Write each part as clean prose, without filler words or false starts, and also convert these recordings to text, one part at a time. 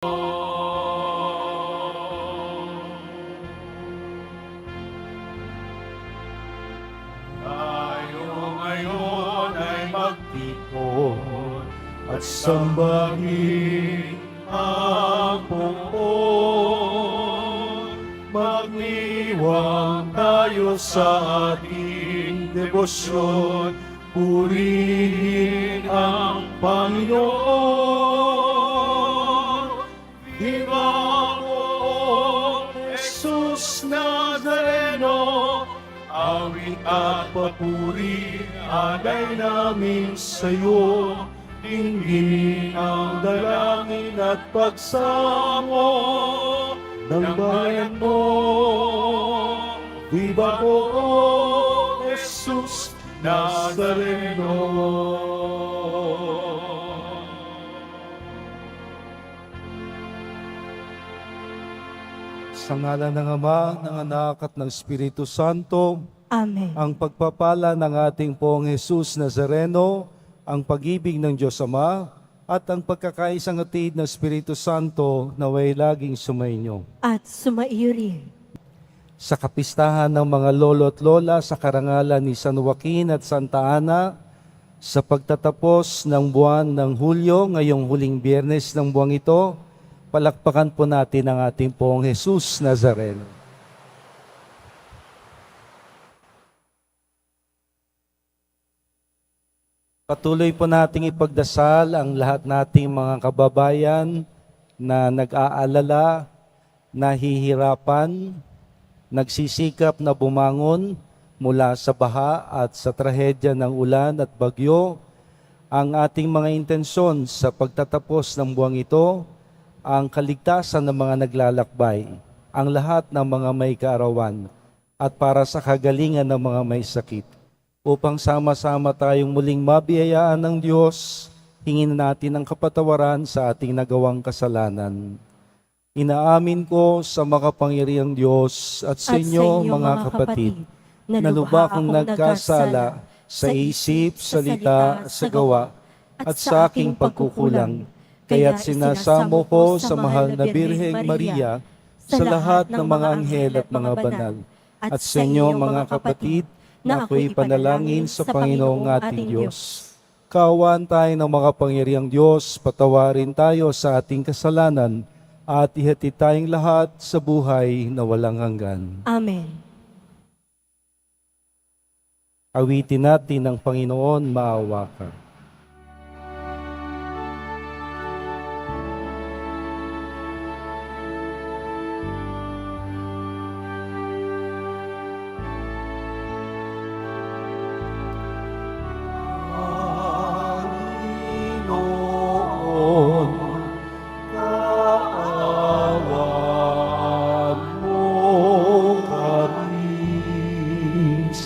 Tayo ngayon ay magtipon at sambahin ang Poon. Magniwang tayo sa ating debosyon, purihin ang Panginoon. Viva o Jesus Nazareno, awit at papuri alay namin sa'yo. Dinggin ang dalangin at pagsamo ng bayan mo. Viva o Jesus Nazareno. Sa ngalan ng Ama, ng Anak at ng Espiritu Santo, Amen. ang pagpapala ng ating Poong Jesus Nazareno, ang pag-ibig ng Diyos Ama, at ang pagkakaisang hatid ng Espiritu Santo naway laging sumainyo. At sumaiyo rin. Sa kapistahan ng mga lolo at lola sa karangalan ni San Joaquin at Santa Ana, sa pagtatapos ng buwan ng Hulyo, ngayong huling biyernes ng buwang ito, palakpakan po natin ang ating Poong Jesus Nazareno. Patuloy po nating ipagdasal ang lahat nating mga kababayan na nag-aalala, nahihirapan, nagsisikap na bumangon mula sa baha at sa trahedya ng ulan at bagyo. Ang ating mga intensyon sa pagtatapos ng buwang ito, ang kaligtasan ng mga naglalakbay, ang lahat ng mga may kaarawan, at para sa kagalingan ng mga may sakit. Upang sama-sama tayong muling mabiyayaan ng Diyos, hingin natin ang kapatawaran sa ating nagawang kasalanan. Inaamin ko sa makapangyarihang Diyos at sa inyo, mga kapatid, na lubha akong nagkasala sa isip, salita, sa gawa, at sa aking pagkukulang. Kaya't sinasamo ko sa mahal na Birheng Maria, sa lahat ng mga anghel at mga banal, at sa inyo, mga kapatid, na ako'y panalangin sa Panginoong ating Diyos. Kaawaan tayo ng makapangyarihang Diyos, patawarin tayo sa ating kasalanan, at ihatid tayong lahat sa buhay na walang hanggan. Amen. Awitin natin ang Panginoon, maawa ka.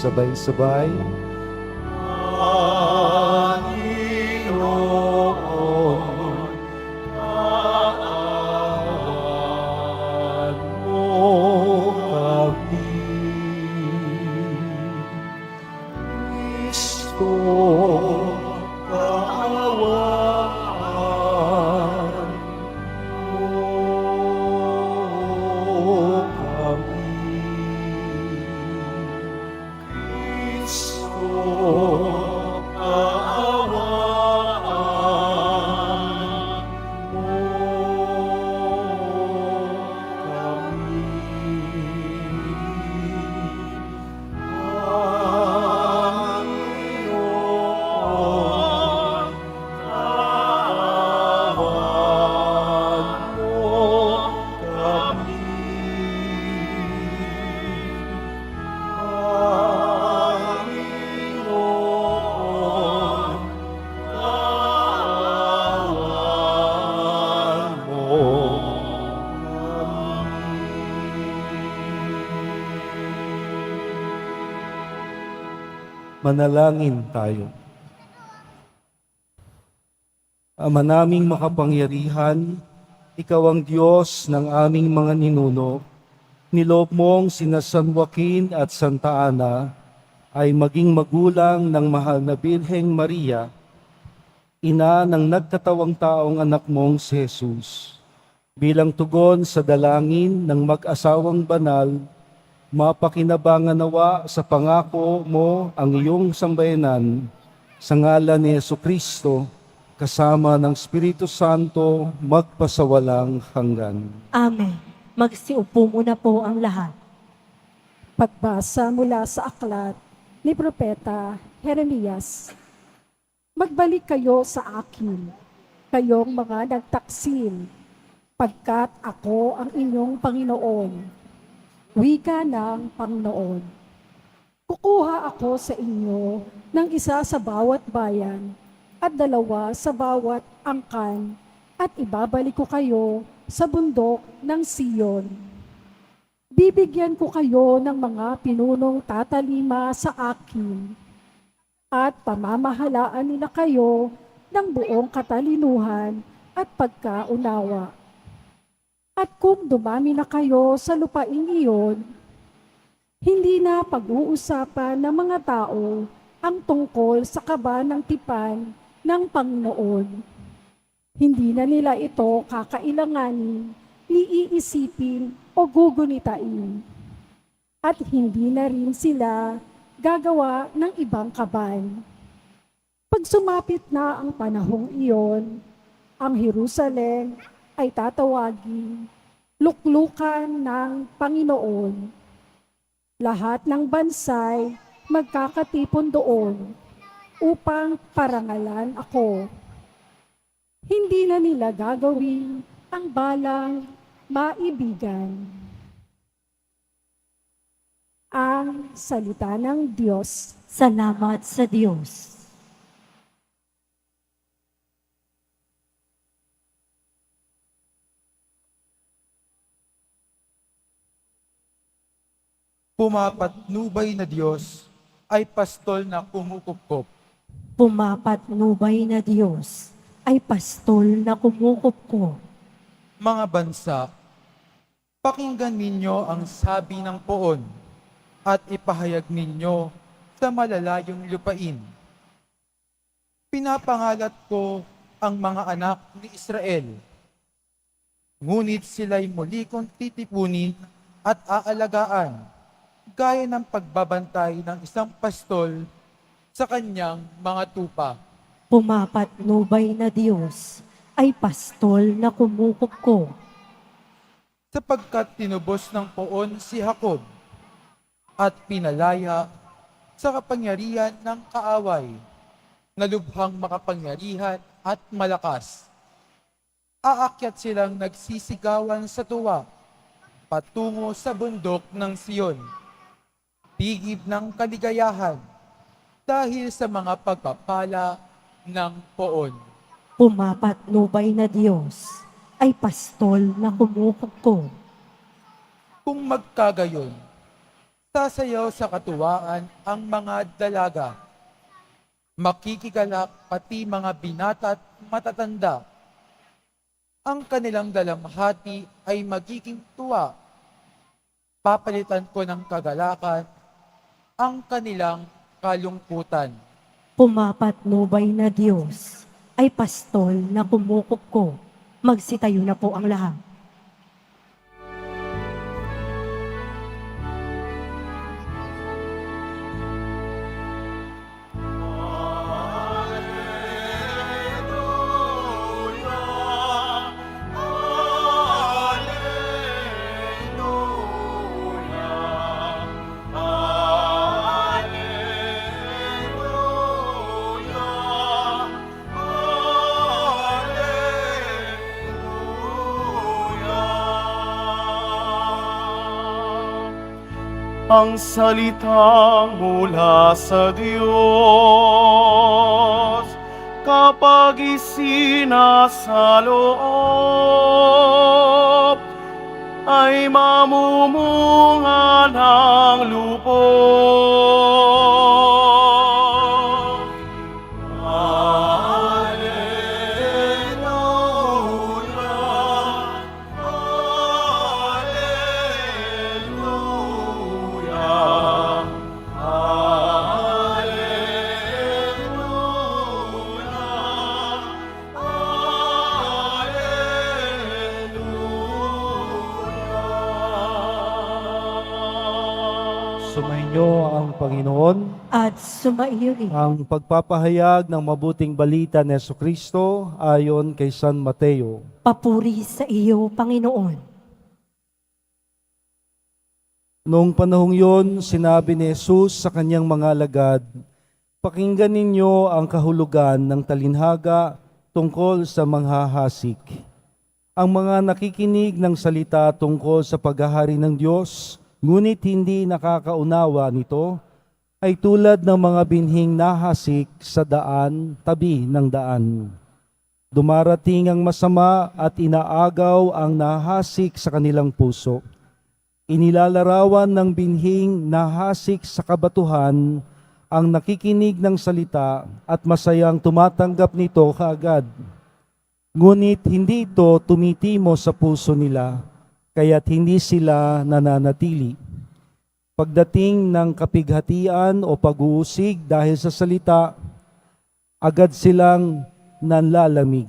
Sabay-sabay. Panginoon, kaawaan mo kami. Kristo, kaawaan mo kami. Manalangin tayo. Ama naming makapangyarihan, Ikaw ang Diyos ng aming mga ninuno. Niloob mong sina San Joaquin at Santa Ana ay maging magulang ng mahal na Birheng Maria, ina ng nagkatawang taong anak mong si Jesus. Bilang tugon sa dalangin ng mag-asawang banal, mapakinabangan nawa sa pangako mo ang iyong sambayanan sa ngalan ni Jesucristo, kasama ng Espiritu Santo, magpasawalang hanggan. Amen. Magsiupo muna po ang lahat. Pagbasa mula sa aklat ni Propeta Jeremias. Magbalik kayo sa akin, kayong mga nagtaksil, pagkat ako ang inyong Panginoon. Wika ng Panginoon. Kukuha ako sa inyo ng isa sa bawat bayan at 2 sa bawat angkan at ibabalik ko kayo sa bundok ng Siyon. Bibigyan ko kayo ng mga pinunong tatalima sa akin at pamamahalaan nila kayo ng buong katalinuhan at pagkaunawa. At kung dumami na kayo sa lupaing iyon, hindi na pag-uusapan ng mga tao ang tungkol sa kaba ng tipan ng Panginoon. Hindi na nila ito kakailanganin, iisipin o gugunitain. At hindi na rin sila gagawa ng ibang kaban. Pag sumapit na ang panahong iyon, ang Jerusalem ay tatawagin luklukan ng Panginoon. Lahat ng bansay magkakatipon doon upang parangalan ako. Hindi na nila gagawin ang balang maibigan. Ang salita ng Diyos. Salamat sa Diyos. Pumapatnubay na Diyos ay pastol na kumukupkop. Pumapatnubay na Diyos ay pastol na kumukupkop. Mga bansa, pakinggan ninyo ang sabi ng poon at ipahayag ninyo sa malalayong lupain. Pinapangalat ko ang mga anak ni Israel, ngunit sila'y muli kong titipunin at aalagaan, gaya ng pagbabantay ng isang pastol sa kanyang mga tupa. Pumapatnubay na Diyos ay pastol na kumukupkop. Sapagkat tinubos ng poon si Jacob at pinalaya sa kapangyarihan ng kaaway na lubhang makapangyarihan at malakas. Aakyat silang nagsisigawan sa tuwa patungo sa bundok ng Siyon, tigib ng kaligayahan dahil sa mga pagpapala ng poon. Pumapatnubay na Diyos ay pastol na kumukupkop. Kung magkagayon, sasayaw sa katuwaan ang mga dalaga, makikigalak pati mga binata at matatanda. Ang kanilang dalamhati ay magiging tuwa. Papalitan ko ng kagalakan ang kanilang kalungkutan. Pumapatnubay na Diyos ay pastol na kumukupkop. Magsitayo na po ang lahat. Ang salita mula sa Diyos kapag isinasaloob ay mamumunga ng lubos. Sumainyo ang Panginoon. At sumaiyo rin. Ang pagpapahayag ng mabuting balita ni Jesucristo ayon kay San Mateo. Papuri sa iyo, Panginoon. Noong panahong yon, sinabi ni Jesus sa kanyang mga alagad, "Pakinggan ninyo ang kahulugan ng talinhaga tungkol sa manghahasik. Ang mga nakikinig ng salita tungkol sa paghahari ng Diyos, ngunit hindi nakakaunawa nito, ay tulad ng mga binhing nahasik sa daan, tabi ng daan. Dumarating ang masama at inaagaw ang nahasik sa kanilang puso. Inilalarawan ng binhing nahasik sa kabatuhan ang nakikinig ng salita at masayang tumatanggap nito kaagad. Ngunit hindi ito tumitimo sa puso nila, kaya't hindi sila nananatili. Pagdating ng kapighatian o pag-uusig dahil sa salita, agad silang nanlalamig.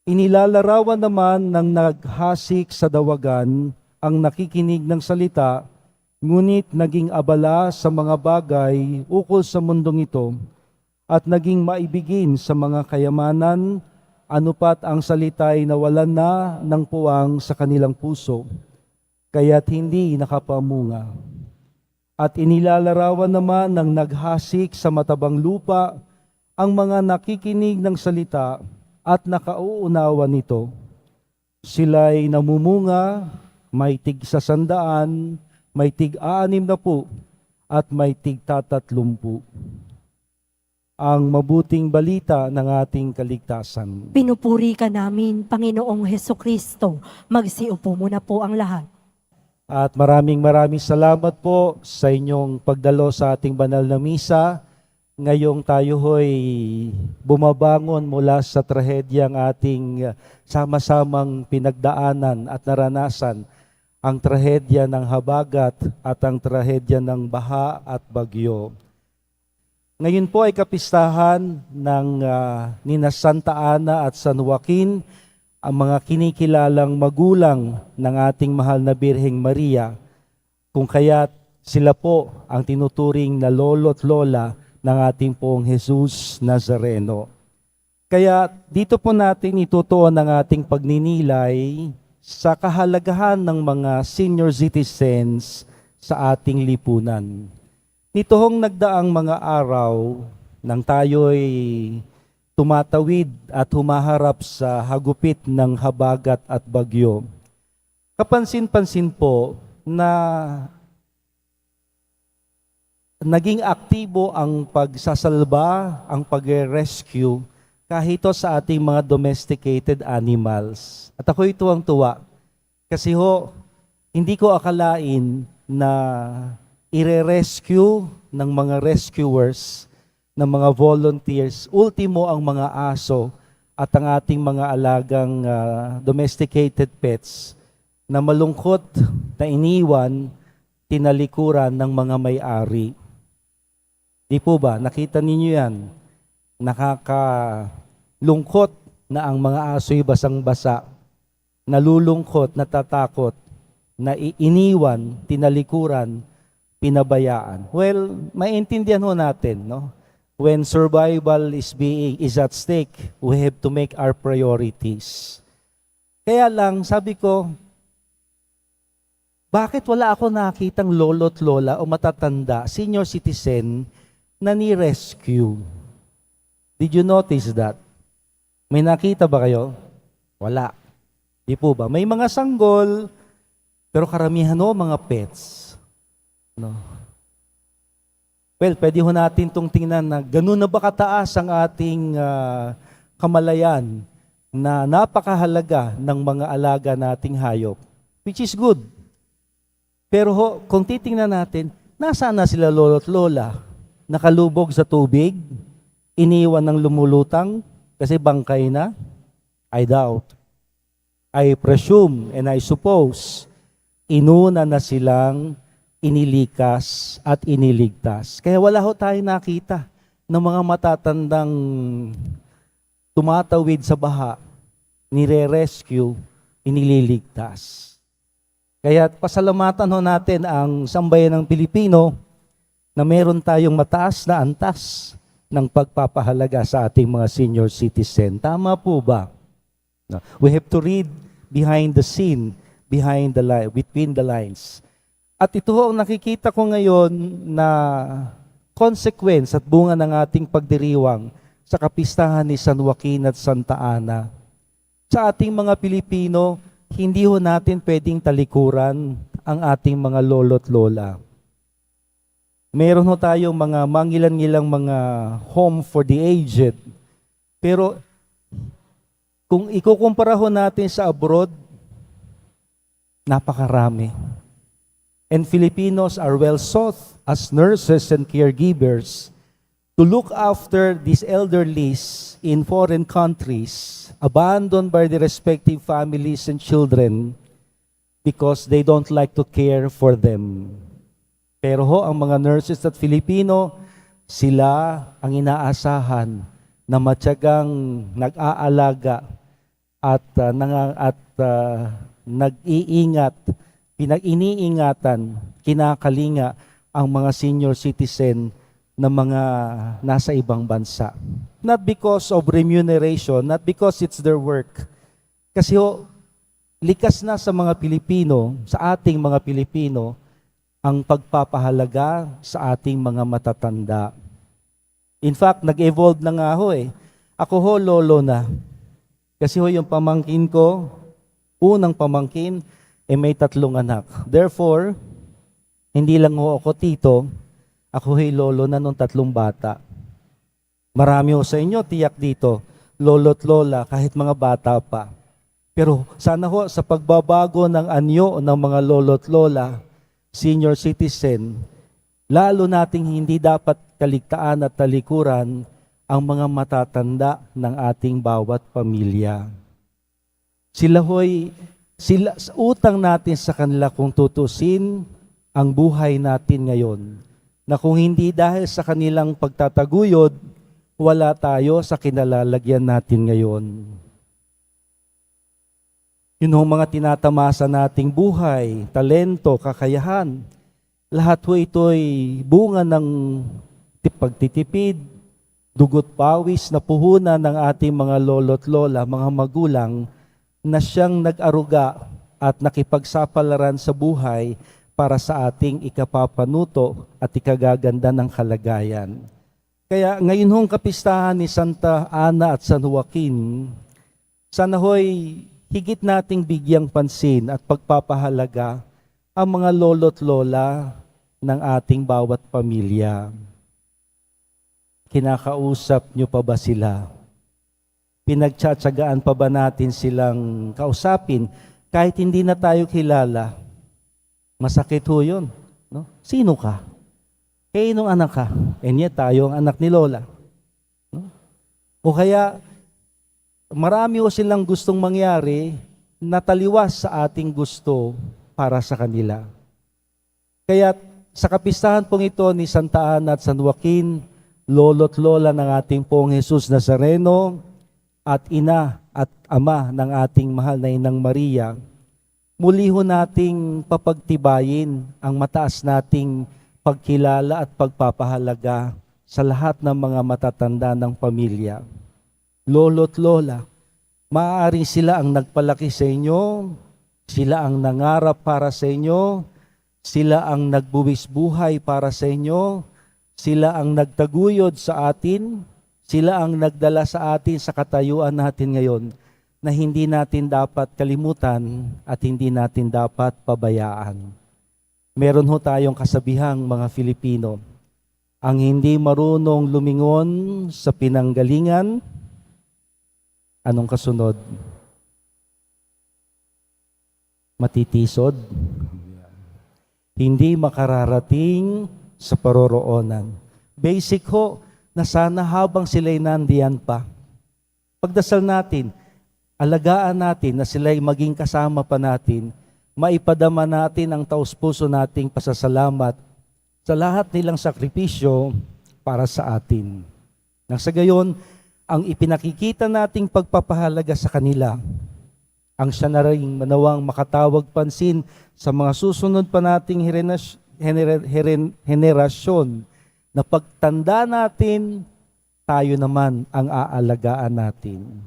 Inilalarawan naman ng naghasik sa dawagan ang nakikinig ng salita, ngunit naging abala sa mga bagay ukol sa mundong ito at naging maibigin sa mga kayamanan, anupat ang salita ay nawalan na ng puwang sa kanilang puso, kaya't hindi nakapamunga. At inilalarawan naman ng naghasik sa matabang lupa ang mga nakikinig ng salita at nakauunawa nito. Sila'y namumunga, may tig 100, may tig 60, at may tig 30. Ang mabuting balita ng ating kaligtasan. Pinupuri ka namin, Panginoong Hesukristo. Magsiupo muna po ang lahat. At maraming salamat po sa inyong pagdalo sa ating banal na misa. Ngayong tayo ho'y bumabangon mula sa trahedyang ating sama-samang pinagdaanan at naranasan, ang trahedya ng habagat at ang trahedya ng baha at bagyo. Ngayon po ay kapistahan ng nina Santa Ana at San Joaquin, ang mga kinikilalang magulang ng ating mahal na Birheng Maria, kung kaya't sila po ang tinuturing na lolo at lola ng ating pong Jesus Nazareno. Kaya dito po natin itutuon ang ating pagninilay sa kahalagahan ng mga senior citizens sa ating lipunan. Nito hong nagdaang mga araw nang tayo'y tumatawid at humaharap sa hagupit ng habagat at bagyo, kapansin-pansin po na naging aktibo ang pagsasalba, ang pag-rescue kahit ito sa ating mga domesticated animals. At ako'y tuwang-tuwa kasi hindi ko akalain na ire-rescue ng mga rescuers, ng mga volunteers, ultimo ang mga aso at ang ating mga alagang domesticated pets na malungkot na iniwan, tinalikuran ng mga may-ari. Di po ba? Nakita ninyo yan? Nakakalungkot na ang mga aso'y basang-basa, nalulungkot, natatakot, na iniwan, tinalikuran, pinabayaan. Well, maintindihan ho natin, no? When survival is at stake, we have to make our priorities. Kaya lang, sabi ko, bakit wala ako nakitang lolo't lola o matatanda, senior citizen, na ni-rescue? Did you notice that? May nakita ba kayo? Wala. Di po ba? May mga sanggol, pero karamihan mga pets. No. Well, pwede ho natin itong tingnan na ganun na ba kataas ang ating kamalayan na napakahalaga ng mga alaga nating hayop, which is good. Pero kung titingnan natin, nasaan na sila lolo't lola? Nakalubog sa tubig? Iniwan ng lumulutang kasi bangkay na? I doubt. I presume and I suppose, inuna na silang inilikas at iniligtas. Kaya wala ho tayo nakita ng mga matatandang tumatawid sa baha, nire-rescue, inililigtas. Kaya pasalamatan ho natin ang sambayan ng Pilipino na meron tayong mataas na antas ng pagpapahalaga sa ating mga senior citizen. Tama po ba? No. We have to read behind the scene, behind the line, between the lines. At ito ho ang nakikita ko ngayon na consequence at bunga ng ating pagdiriwang sa kapistahan ni San Joaquin at Santa Ana. Sa ating mga Pilipino, hindi ho natin pwedeng talikuran ang ating mga lolo't lola. Meron ho tayong mga mangilan-ngilang mga home for the aged. Pero kung ikukumpara ho natin sa abroad, napakarami. And Filipinos are well sought as nurses and caregivers to look after these elderlies in foreign countries, abandoned by their respective families and children because they don't like to care for them. Pero ho, ang mga nurses at Filipino, sila ang inaasahan na matyagang nag-aalaga at nag-iingat, pinag-iniingatan, kinakalinga ang mga senior citizen na mga nasa ibang bansa. Not because of remuneration, not because it's their work. Kasi ho, likas na sa mga Pilipino, sa ating mga Pilipino, ang pagpapahalaga sa ating mga matatanda. In fact, nag-evolve na nga ho eh. Ako ho, lolo na. Kasi ho, yung pamangkin ko, unang pamangkin, may 3 anak. Therefore, hindi lang ho ako tito, ako ho'y lolo na nung 3 bata. Marami ho sa inyo, tiyak dito, lolo't lola, kahit mga bata pa. Pero sana ho, sa pagbabago ng anyo ng mga lolo't lola, senior citizen, lalo nating hindi dapat kaligtaan at talikuran ang mga matatanda ng ating bawat pamilya. Sila utang natin sa kanila kung tutusin ang buhay natin ngayon, na kung hindi dahil sa kanilang pagtataguyod, wala tayo sa kinalalagyan natin ngayon. Yun ang mga tinatamasa nating buhay, talento, kakayahan. Lahat ho ito'y bunga ng pagtitipid, dugot pawis na puhunan ng ating mga lolo't lola, mga magulang, na siyang nag-aruga at nakipagsapalaran sa buhay para sa ating ikapapanuto at ikagaganda ng kalagayan. Kaya ngayon hong kapistahan ni Santa Ana at San Joaquin, sana ho'y higit nating bigyang pansin at pagpapahalaga ang mga lolo't lola ng ating bawat pamilya. Kinakausap niyo pa ba sila? Pinagtsatsagaan pa ba natin silang kausapin kahit hindi na tayo kilala? Masakit ho yun. No? Sino ka? Nung anak ka? Niya tayo ang anak ni Lola. No? O kaya, marami o silang gustong mangyari na taliwas sa ating gusto para sa kanila. Kaya sa kapistahan pong ito ni Santa Ana at San Joaquin, lolo't lola ng ating pong Jesus Nazareno at ina at ama ng ating mahal na Inang Maria, muli ho nating papagtibayin ang mataas nating pagkilala at pagpapahalaga sa lahat ng mga matatanda ng pamilya. Lolo't lola, maaaring sila ang nagpalaki sa inyo, sila ang nangarap para sa inyo, sila ang nagbuwis buhay para sa inyo, sila ang nagtaguyod sa atin, sila ang nagdala sa atin sa katayuan natin ngayon na hindi natin dapat kalimutan at hindi natin dapat pabayaan. Meron ho tayong kasabihang mga Filipino, ang hindi marunong lumingon sa pinanggalingan, anong kasunod? Matitisod. Hindi makararating sa paroroonan. Basic ho, na sana habang sila'y nandiyan pa, pagdasal natin, alagaan natin na sila'y maging kasama pa natin, maipadama natin ang taus-puso nating pasasalamat sa lahat nilang sakripisyo para sa atin. Nang sa gayon, ang ipinakikita nating pagpapahalaga sa kanila ang siya na rin manawang makatawag pansin sa mga susunod pa nating henerasyon na pagtanda natin, tayo naman ang aalagaan natin.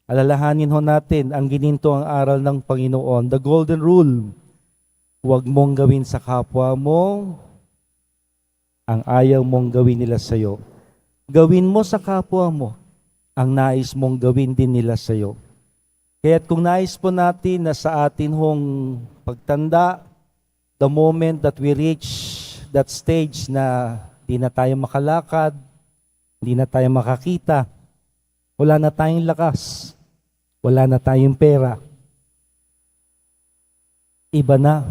Alalahanin ho natin ang gininto ang aral ng Panginoon, the golden rule. Huwag mong gawin sa kapwa mo ang ayaw mong gawin nila sa iyo. Gawin mo sa kapwa mo ang nais mong gawin din nila sa iyo. Kaya't kung nais po natin na sa atin hong pagtanda, the moment that we reach that stage na di na tayo makalakad, di na tayo makakita, wala na tayong lakas, wala na tayong pera, iba na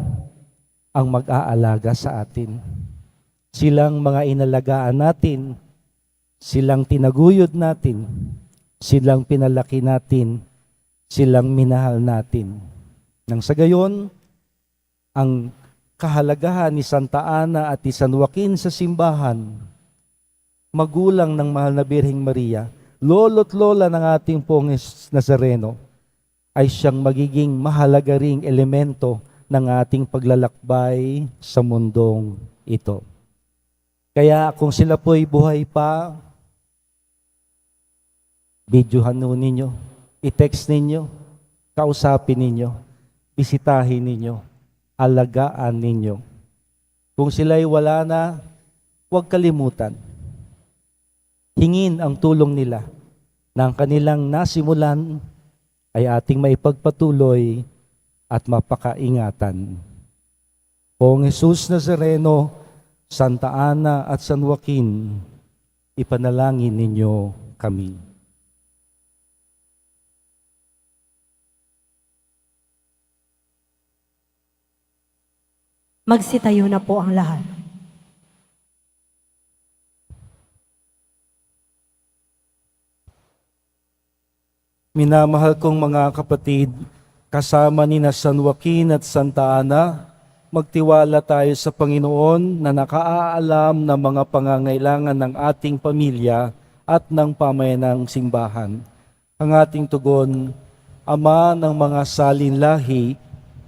ang mag-aalaga sa atin. Silang mga inalagaan natin, silang tinaguyod natin, silang pinalaki natin, silang minahal natin. Nang sa gayon, ang kahalagahan ni Santa Ana at ni San Joaquin sa simbahan, magulang ng mahal na Birheng Maria, lolo't lola ng ating pong Nazareno, ay siyang magiging mahalaga ring elemento ng ating paglalakbay sa mundong ito. Kaya kung sila po'y buhay pa, videohan ninyo, i-text ninyo, kausapin ninyo, bisitahin ninyo, alagaan ninyo. Kung sila'y wala na, huwag kalimutan. Hingin ang tulong nila na ang kanilang nasimulan ay ating maipagpatuloy at mapakaingatan. Poong Jesus Nazareno, Santa Ana at San Joaquin, ipanalangin ninyo kami. Magsitayo na po ang lahat. Minamahal kong mga kapatid, kasama ni na San Joaquin at Santa Ana, magtiwala tayo sa Panginoon na nakaaalam ng mga pangangailangan ng ating pamilya at ng pamayanang simbahan. Ang ating tugon, Ama ng mga salinlahi,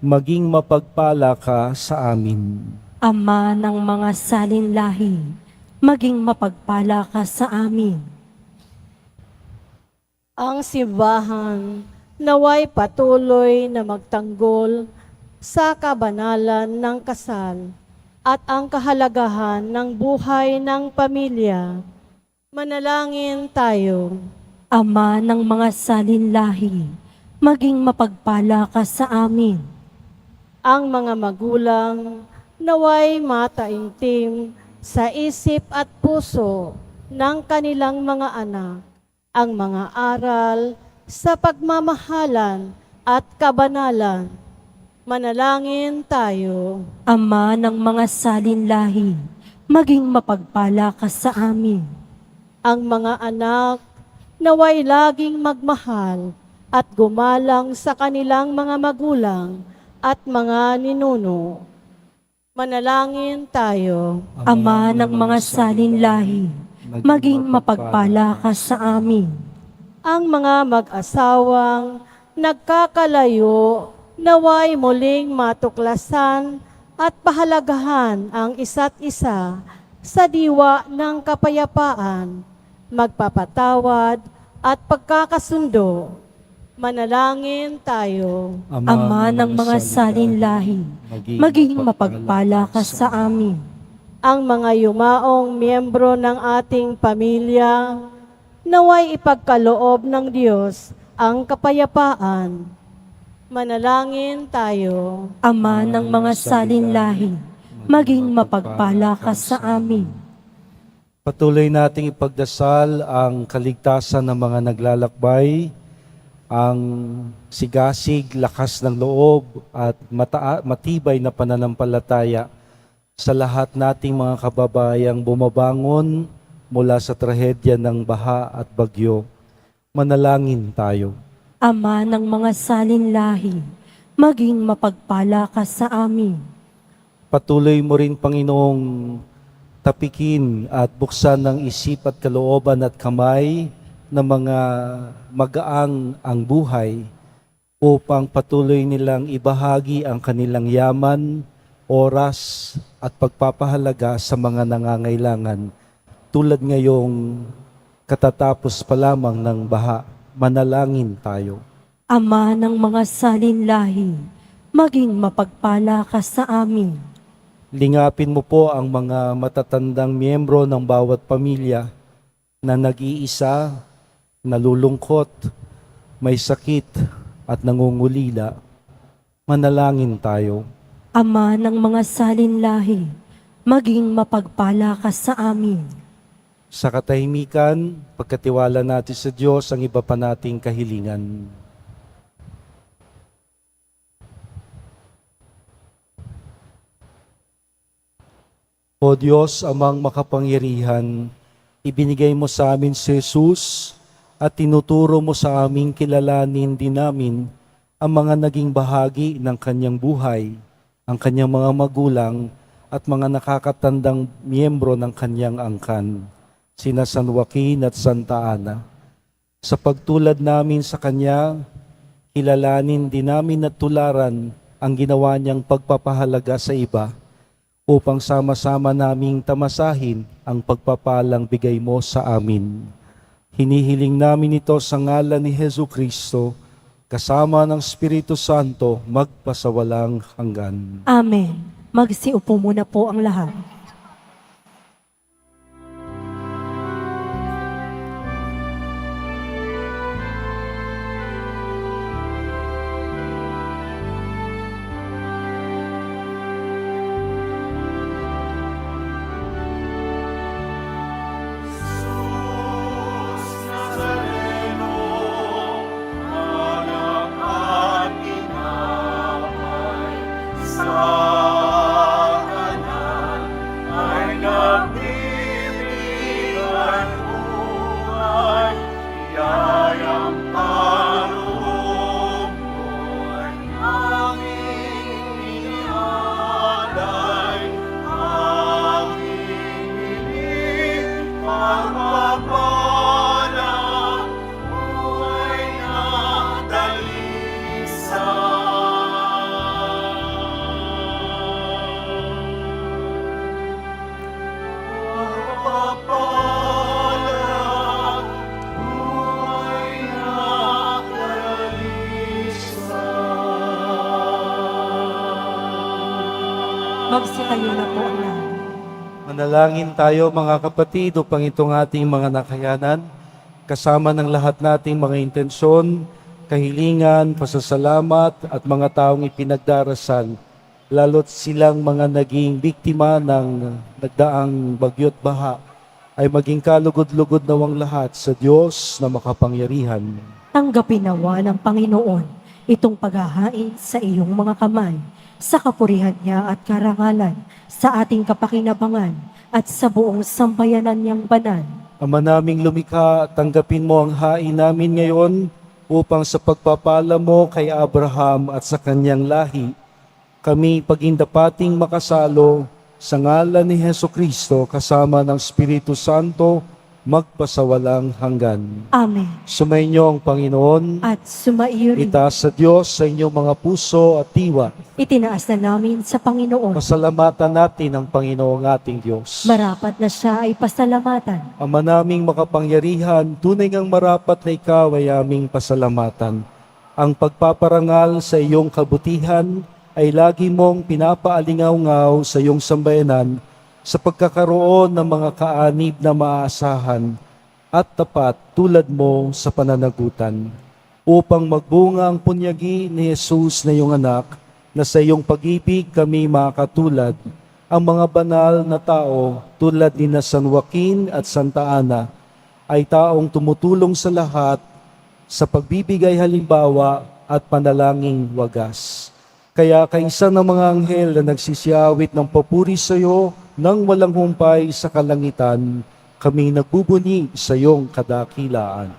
maging mapagpala ka sa amin. Ama ng mga salinlahi, maging mapagpala ka sa amin. Ang simbahan naway patuloy na magtanggol sa kabanalan ng kasal at ang kahalagahan ng buhay ng pamilya. Manalangin tayo. Ama ng mga salinlahi, maging mapagpala ka sa amin. Ang mga magulang naway mataimtim sa isip at puso ng kanilang mga anak ang mga aral sa pagmamahalan at kabanalan. Manalangin tayo. Ama ng mga salinlahi, maging mapagpala ka sa amin. Ang mga anak naway laging magmahal at gumalang sa kanilang mga magulang at mga ninuno. Manalangin tayo. Ama ng mga salinlahi, maging mapagpala ka sa amin. Ang mga mag-asawang nagkakalayo naway muling matuklasan at pahalagahan ang isa't isa sa diwa ng kapayapaan, magpapatawad at pagkakasundo. Manalangin tayo. Ama ng mga salinlahi, maging mapagpala ka sa amin. Ang mga yumaong miyembro ng ating pamilya, naway ipagkaloob ng Diyos ang kapayapaan. Manalangin tayo. Ama ng mga salinlahi, maging mapagpala ka sa amin. Patuloy nating ipagdasal ang kaligtasan ng mga naglalakbay, ang sigasig, lakas ng loob at matibay na pananampalataya sa lahat nating mga kababayang bumabangon mula sa trahedya ng baha at bagyo. Manalangin tayo. Ama ng mga salinlahi, maging mapagpala ka sa amin. Patuloy mo rin, Panginoong, tapikin at buksan ng isip at kalooban at kamay ng mga magaang ang buhay upang patuloy nilang ibahagi ang kanilang yaman, oras at pagpapahalaga sa mga nangangailangan tulad ngayong katatapos pa lamang ng baha. Manalangin tayo. Ama ng mga salinlahi, maging mapagpala ka sa amin. Lingapin mo po ang mga matatandang miyembro ng bawat pamilya na nag-iisa, nalulungkot, may sakit at nangungulila. Manalangin tayo. Ama ng mga salinlahi, maging mapagpala ka sa amin. Sa katahimikan, pagkatiwala natin sa Diyos ang iba pa nating kahilingan. O Diyos, amang makapangyarihan, ibinigay mo sa amin si Jesus at tinuturo mo sa aming kilalanin din namin ang mga naging bahagi ng kanyang buhay, ang kanyang mga magulang at mga nakakatandang miyembro ng kanyang angkan, sina San Joaquin at Santa Ana. Sa pagtulad namin sa kanya, kilalanin din namin at tularan ang ginawa niyang pagpapahalaga sa iba upang sama-sama naming tamasahin ang pagpapalang bigay mo sa amin. Hinihiling namin ito sa ngalan ni Hesu Kristo, kasama ng Espiritu Santo, magpasawalang hanggan. Amen. Magsiupo muna po ang lahat. Magsitayo na po ang lahat. Manalangin tayo mga kapatid upang itong ating mga nakayanan, kasama ng lahat nating mga intensyon, kahilingan, pasasalamat at mga taong ipinagdarasal, lalo't silang mga naging biktima ng nagdaang bagyo't baha, ay maging kalugod-lugod nawang lahat sa Diyos na makapangyarihan. Tanggapin nawa ng Panginoon itong paghahain sa iyong mga kamay, sa kapurihan niya at karangalan, sa ating kapakinabangan at sa buong sambayanan niyang banal. Ama naming lumikha, tanggapin mo ang hain namin ngayon upang sa pagpapala mo kay Abraham at sa kanyang lahi, kami pagindapating makasalo sa ngalan ni Hesu Kristo kasama ng Espiritu Santo, magpasawalang hanggan. Amen. Sumainyo ang Panginoon, At sumaiyo rin. itaas sa Diyos sa inyong mga puso at diwa. Itinaas na namin sa Panginoon. Pasalamatan natin ang Panginoong ating Diyos. Marapat na siya ay pasalamatan. Ama naming makapangyarihan, tunay ngang marapat na ikaw ay aming pasalamatan. Ang pagpaparangal sa iyong kabutihan ay lagi mong pinapaalingaw-ngaw sa iyong sambayanan sa pagkakaroon ng mga kaanib na maaasahan at tapat tulad mo sa pananagutan, upang magbunga ang punyagi ni Jesus na iyong anak, na sa iyong pag-ibig kami makatulad, ang mga banal na tao tulad ni na San Joaquin at Santa Ana, ay taong tumutulong sa lahat sa pagbibigay halimbawa at panalangin wagas. Kaya kaisa ng mga anghel na nagsisiyawit ng papuri sa iyo nang walang humpay sa kalangitan, kami nagbubuni sa iyong kadakilaan.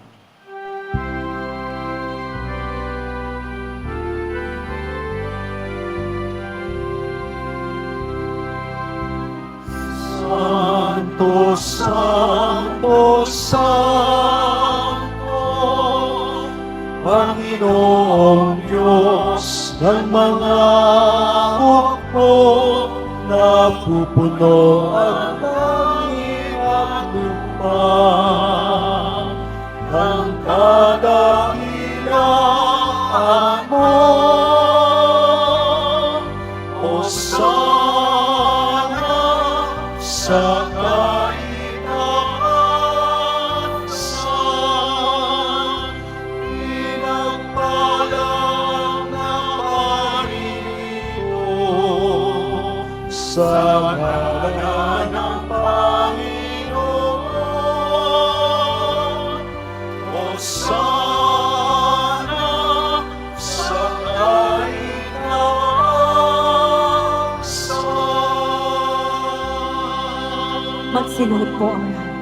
Santo, Santo, Santo, Panginoong Diyos. ng mga hukbo na pupuno ang langit at lupa. Ang kadakilaan mo, Hosana sa kaitaasan, pinagpalang na parito sa ngalan ng Panginoon. Hosana sa kaitaasan. Magsinuot po ang lahat.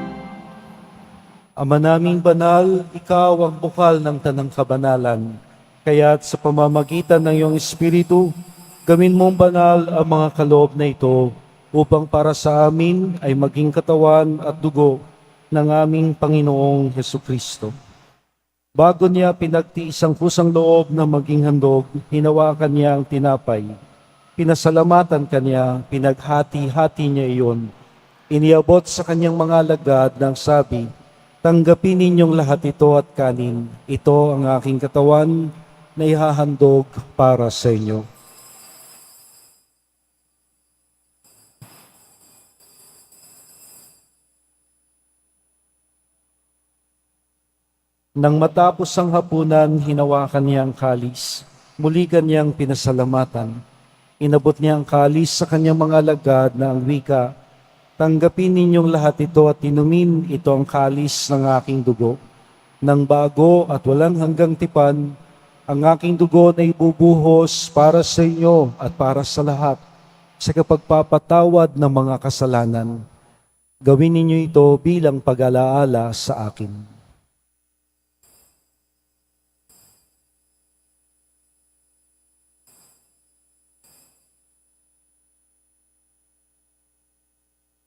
Ama naming banal, ikaw ang bukal ng tanang kabanalan. Kaya't sa pamamagitan ng iyong Espiritu, gawin mong banal ang mga kaloob na ito upang para sa amin ay maging katawan at dugo ng aming Panginoong Hesukristo. Bago niya pinagtiis ang kusang loob na maging handog, hinawakan niya ang tinapay. Pinasalamatan kanya, pinaghati-hati niya iyon. Iniabot sa kanyang mga alagad ng sabi, "Tanggapin ninyong lahat ito at kanin. Ito ang aking katawan na ihahandog para sa inyo." Nang matapos ang hapunan, hinawakan niya ang kalis. Muli kanyang pinasalamatan. Inabot niya ang kalis sa kanyang mga alagad na ang wika, "Tanggapin ninyong lahat ito at inumin, ito ang kalis ng aking dugo. Nang bago at walang hanggang tipan, ang aking dugo na ibubuhos para sa inyo at para sa lahat sa kapagpapatawad ng mga kasalanan. Gawin ninyo ito bilang pag-alaala sa akin."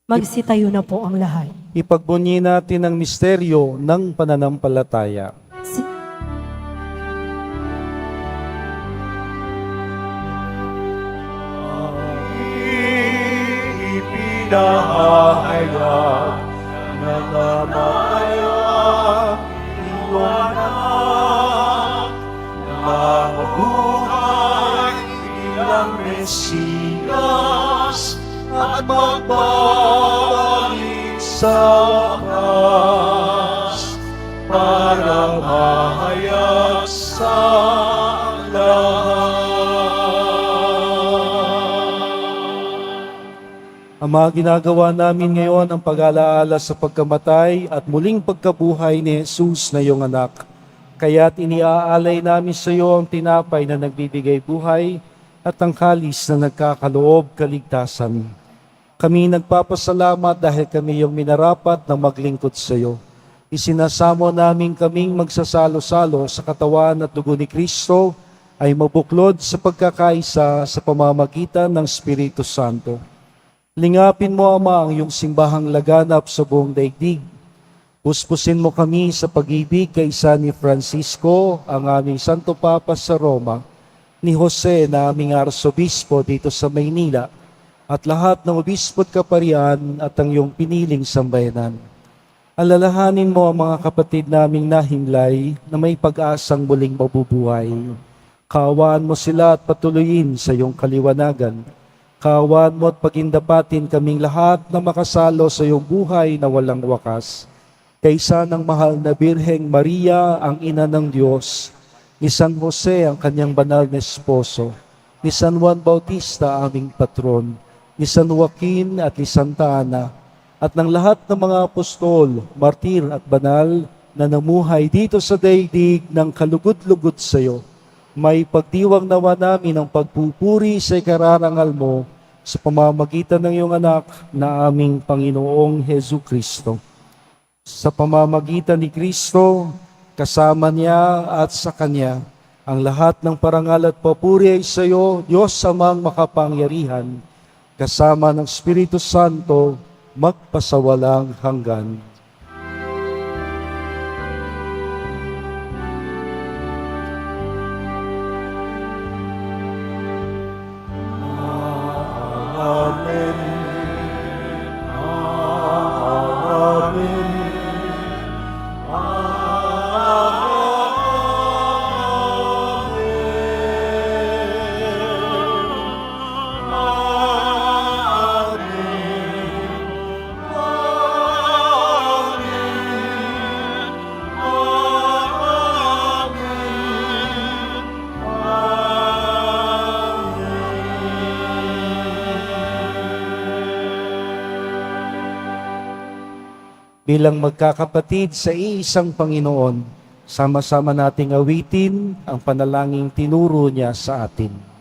Magsitayo na po ang lahat. Ipagbunyi natin ang misteryo ng pananampalataya. Si- Ipinahayag na namayag iyong anak na mabuhay bilang Mesiyas at magbabalik sa wakas para mahayag sa lahat. Ama, ginagawa namin ngayon ang pag-alaala sa pagkamatay at muling pagkabuhay ni Jesus na iyong anak. Kaya't iniaalay namin sa iyo ang tinapay na nagbibigay buhay at ang kalis na nagkakaloob kaligtasan. Kami nagpapasalamat dahil kami yung minarapat na maglingkod sa iyo. Isinasamo namin kaming magsasalo-salo sa katawan at dugo ni Kristo ay mabuklod sa pagkakaisa sa pamamagitan ng Espiritu Santo. Lingapin mo, Ama, ang iyong simbahang laganap sa buong daigdig. Puspusin mo kami sa pag-ibig kaysa ni Francisco, ang aming Santo Papa sa Roma, ni Jose na aming Arsobispo dito sa Maynila, at lahat ng obispo at kaparian at ang iyong piniling sambayanan. Alalahanin mo ang mga kapatid naming nahimlay na may pag-asang muling mabubuhay. Kaawaan mo sila at patuloyin sa iyong kaliwanagan. Kaawaan mo at pagindapatin kaming lahat na makasalo sa iyong buhay na walang wakas. Kaysa ng mahal na Birheng Maria, ang ina ng Diyos, ni San Jose, ang kanyang banal na esposo, ni San Juan Bautista, aming patron, ni San Joaquin at ni Santa Ana, at ng lahat ng mga apostol, martir at banal na namuhay dito sa daigdig ng kalugod-lugod sa iyo. May pagdiwang nawa namin ang pagpupuri sa ikararangal mo sa pamamagitan ng iyong anak na aming Panginoong Hesu Kristo. Sa pamamagitan ni Kristo, kasama niya at sa Kanya, ang lahat ng parangal at papuri ay sa iyo, Diyos Amang makapangyarihan, kasama ng Espiritu Santo, magpasawalang hanggan. bilang magkakapatid sa iisang Panginoon, sama-sama nating awitin ang panalangin tinuro niya sa atin.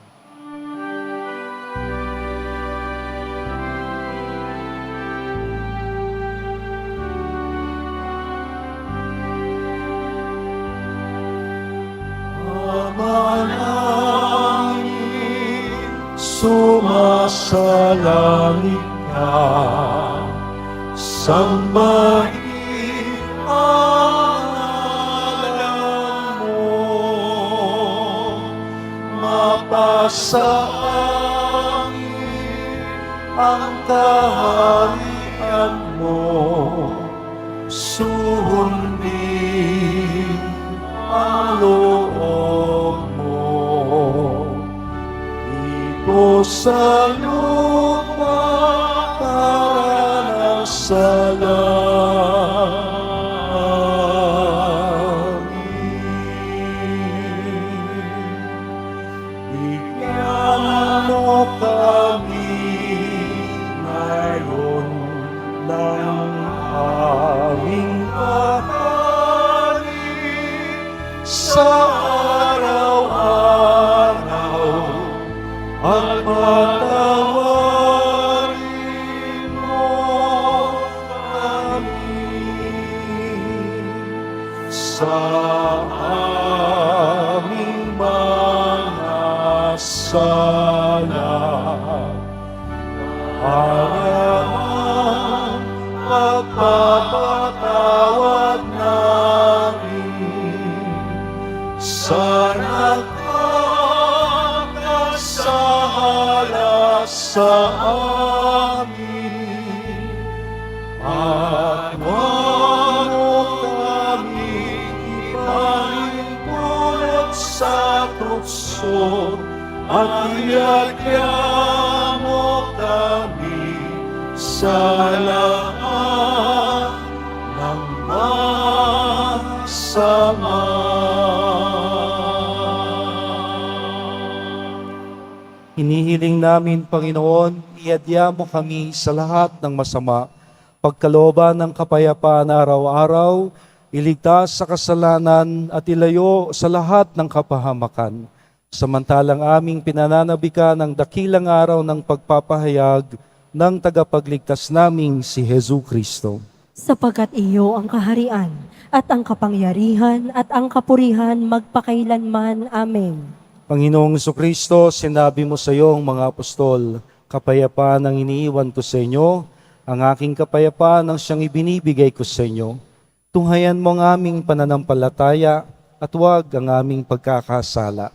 Manalangin, sumasalangit ka, sambahin ang ngalan mo, mapasaangin ang kaharian mo, sundin ang loob mo dito sa lupa para sa langit. Bigyan mo kami ngayon ng aming kakanin sa araw-araw at patawarin mo kami sa aming mga sala para magpapatawad namin sa nagkakasahala sa amin at wag mo kami ipahintulot sa tukso at iagya mo kami sa lahat ng masama. Hinihiling namin, Panginoon, iadya mo kami sa lahat ng masama, pagkalooban ng kapayapaan araw-araw, iligtas sa kasalanan at ilayo sa lahat ng kapahamakan. Samantalang aming pinananabikan ng dakilang araw ng pagpapahayag ng tagapagligtas naming si Hesu Kristo. Sapagkat iyo ang kaharian at ang kapangyarihan at ang kapurihan magpakailanman. Amen. Panginoong Jesucristo, sinabi mo sa iyong mga apostol, kapayapaan ang iniiwan ko sa inyo, ang aking kapayapaan ang siyang ibinibigay ko sa inyo. Tunghayan mo ang aming pananampalataya at huwag ang aming pagkakasala.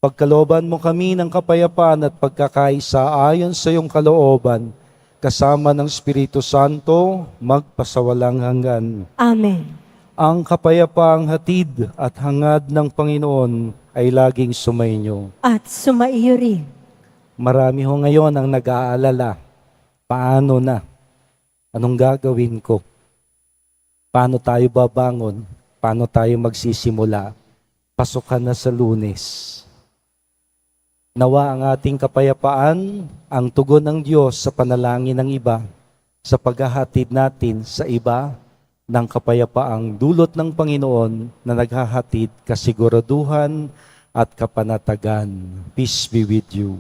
Pagkalooban mo kami ng kapayapaan at pagkakaisa ayon sa iyong kalooban, kasama ng Espiritu Santo, magpasawalang hanggan. Amen. Ang kapayapaang hatid at hangad ng Panginoon ay laging sumainyo. At sumaiyo rin. Marami ho ngayon ang nag-aalala. Paano na? Anong gagawin ko? Paano tayo babangon? Paano tayo magsisimula? Pasukan na sa Lunes. Nawa ang ating kapayapaan, ang tugon ng Diyos sa panalangin ng iba, sa paghahatid natin sa iba, ng kapayapaang dulot ng Panginoon na naghahatid kasiguraduhan at kapanatagan. Peace be with you.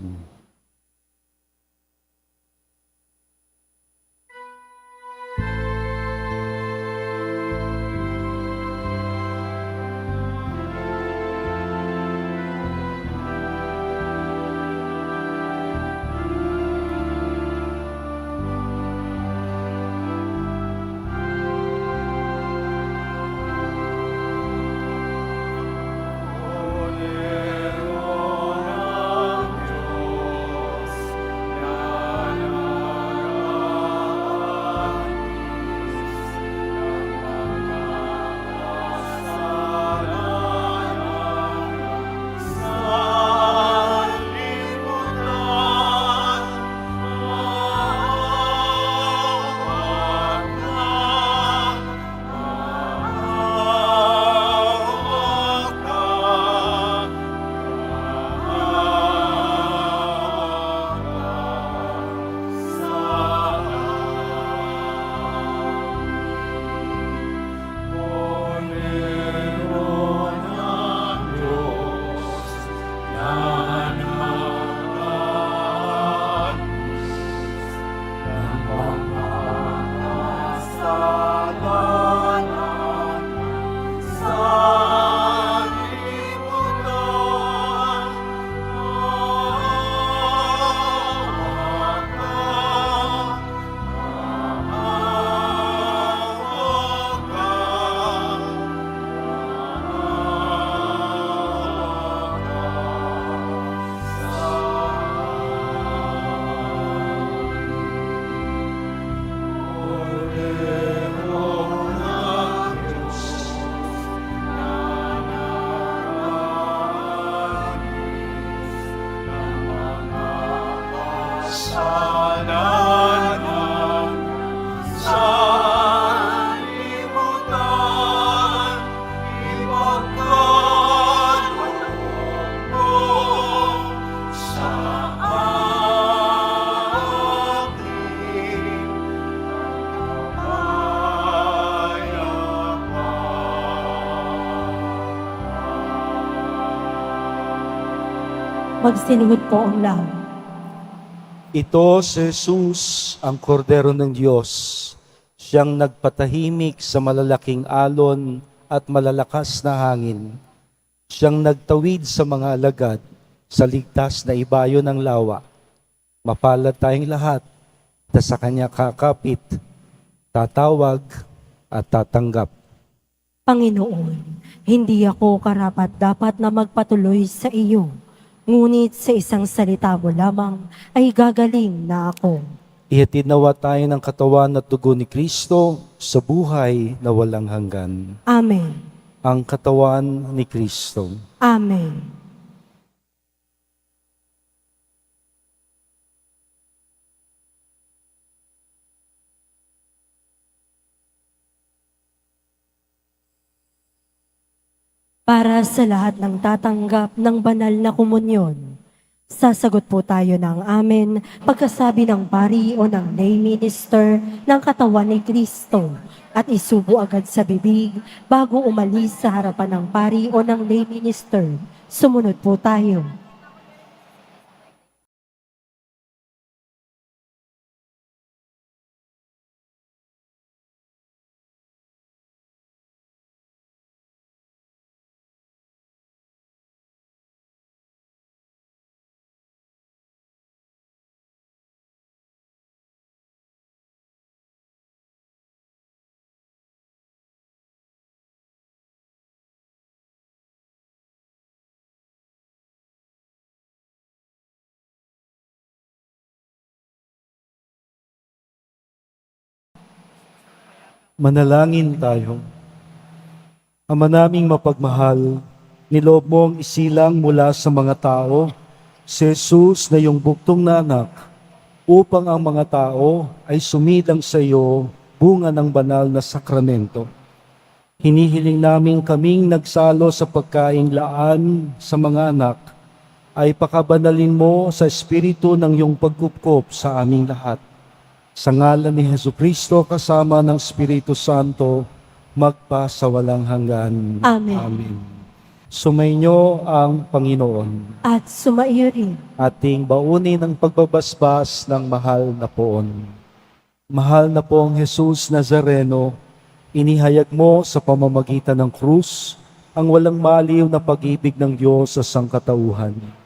kasalanan sa limutan, ipagkaloob mo sa atin Magsinuhod po ang lahat. Ito si Jesus, ang kordero ng Diyos, siyang nagpatahimik sa malalaking alon at malalakas na hangin. Siyang nagtawid sa mga alagad sa ligtas na ibayo ng lawa. Mapalad tayong lahat na sa kanya kakapit, tatawag at tatanggap. Panginoon, hindi ako karapat dapat na magpatuloy sa iyo. Ngunit sa isang salita mo lamang ay gagaling na ako. Ihatid nawa tayo ng katawan at dugo ni Kristo sa buhay na walang hanggan. Amen. Ang katawan ni Kristo. Amen. Para sa lahat ng tatanggap ng banal na komunyon, sasagot po tayo ng amen pagkasabi ng pari o ng lay minister ng katawan ni Kristo at isubo agad sa bibig bago umalis sa harapan ng pari o ng lay minister. Sumunod po tayo. Manalangin tayo. Ama naming mapagmahal, niloob mong isilang mula sa mga tao si Jesus na iyong buktong na anak upang ang mga tao ay sumilang sa iyo bunga ng banal na sakramento. Hinihiling namin kaming nagsalo sa pagkaing laan sa mga anak ay pakabanalin mo sa espiritu ng iyong pagkupkop sa aming lahat. Sa ngalan ni Jesucristo kasama ng Espiritu Santo, magpa sa walang hanggan. Amen. Amen. Sumainyo ang Panginoon. At sumaiyo rin. Ating baunin ang pagbabasbas ng mahal na poon. Mahal na poong Jesus Nazareno, inihayag mo sa pamamagitan ng krus ang walang maliw na pag-ibig ng Diyos sa sangkatauhan.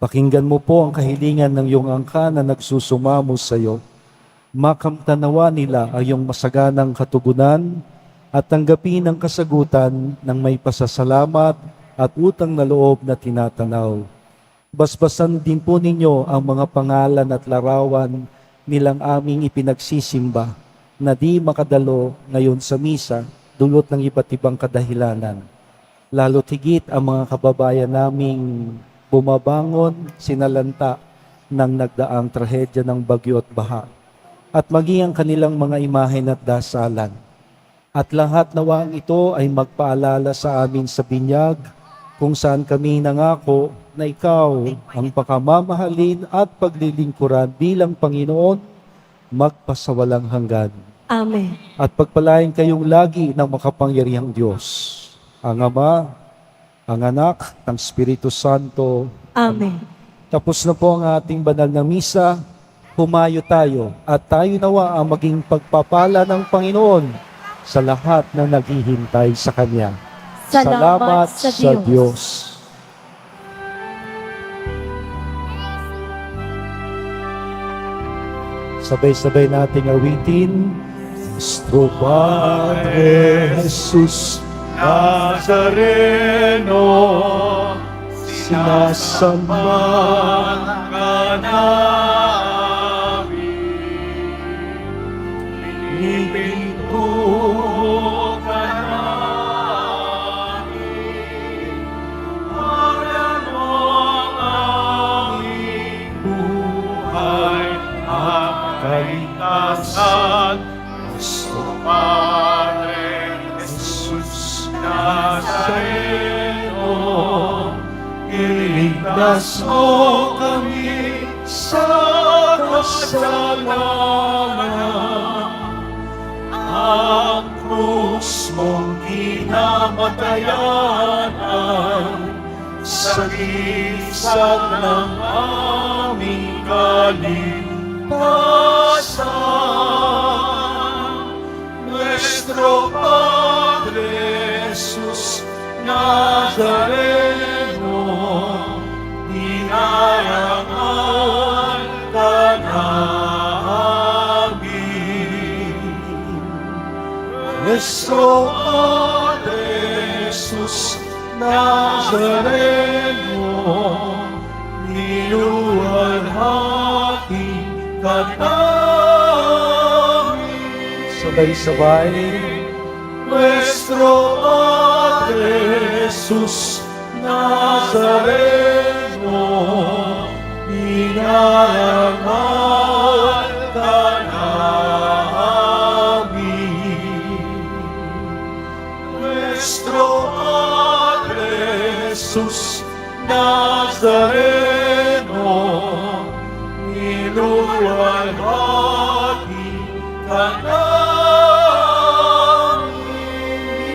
Pakinggan mo po ang kahilingan ng iyong angka na nagsusumamo sa iyo. Makamtanawa nila ang iyong masaganang katugunan at tanggapin ang kasagutan ng may pasasalamat at utang na loob na tinatanaw. Basbasan din po ninyo ang mga pangalan at larawan nilang aming ipinagsisimba na di makadalo ngayon sa misa dulot ng iba't ibang kadahilanan. Lalo't higit ang mga kababayan naming bumabangon, sinalanta ng nagdaang trahedya ng bagyo at baha, at maging ang kanilang mga imahen at dasalan. At lahat nawang ito ay magpaalala sa amin sa binyag, kung saan kami nangako na ikaw ang pakamamahalin at paglilingkuran bilang Panginoon, magpasawalang hanggan. Amen. At pagpalain kayong lagi ng makapangyarihang Diyos, ang Ama, ang Anak, ng Espiritu Santo. Amen. Tapos na po ang ating banal na misa. Humayo tayo at tayo nawa ang maging pagpapala ng Panginoon sa lahat na naghihintay sa Kanya. Salamat sa Diyos. Sabay-sabay nating awitin. Nuestro Padre Jesus Nazareno, sinasamba ka namin. Pinipinto ka namin. Alam mo ang aming buhay. Ligtas mo kami sa kasalanan. Ang krus mong kinamatayan ay sagisag ng aming kaligtasan. Nuestro Padre Jesus Nazareno, dinarangal ka namin. Nuestro Padre Jesus Nazareno, niluwalhati ka namin. Sabay-sabay. Nuestro Padre Jesus Nazareno, dinarangal ka namin. Nuestro Padre Jesus Nazareno, niluwalhati ka namin.